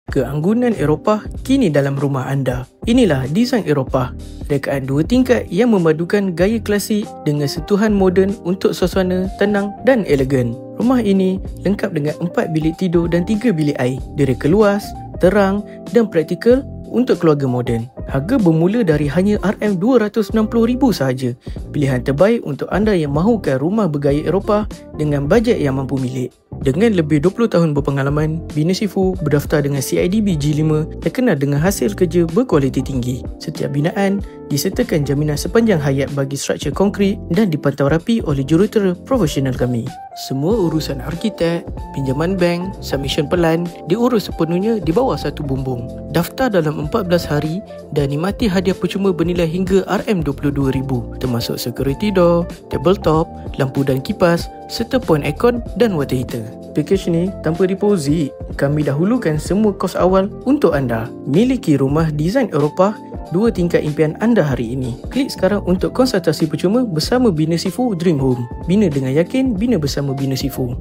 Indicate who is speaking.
Speaker 1: Keanggunan Eropah kini dalam rumah anda. Inilah desain Eropah. Rekaan 2 tingkat yang memadukan gaya klasik dengan sentuhan moden untuk suasana tenang dan elegan. Rumah ini lengkap dengan 4 bilik tidur dan 3 bilik air. Direka luas, terang dan praktikal untuk keluarga moden. Harga bermula dari hanya RM260,000 sahaja. Pilihan terbaik untuk anda yang mahukan rumah bergaya Eropah dengan bajet yang mampu milik. Dengan lebih 20 tahun berpengalaman, Bina Sifu berdaftar dengan CIDB G5 terkenal dengan hasil kerja berkualiti tinggi. Setiap binaan disertakan jaminan sepanjang hayat bagi struktur konkrit dan dipantau rapi oleh jurutera profesional kami. Semua urusan arkitek, pinjaman bank, submission pelan diurus sepenuhnya di bawah satu bumbung. Daftar dalam 14 hari dan nikmati hadiah percuma bernilai hingga RM22,000 termasuk security door, tabletop, lampu dan kipas serta point aircon dan water heater. Package ni tanpa deposit. Kami dahulukan semua kos awal untuk anda. Miliki rumah desain Eropah 2 tingkat impian anda hari ini. Klik sekarang untuk konsultasi percuma bersama Bina Sifu Dream Home. Bina dengan yakin, bina bersama Bina Sifu.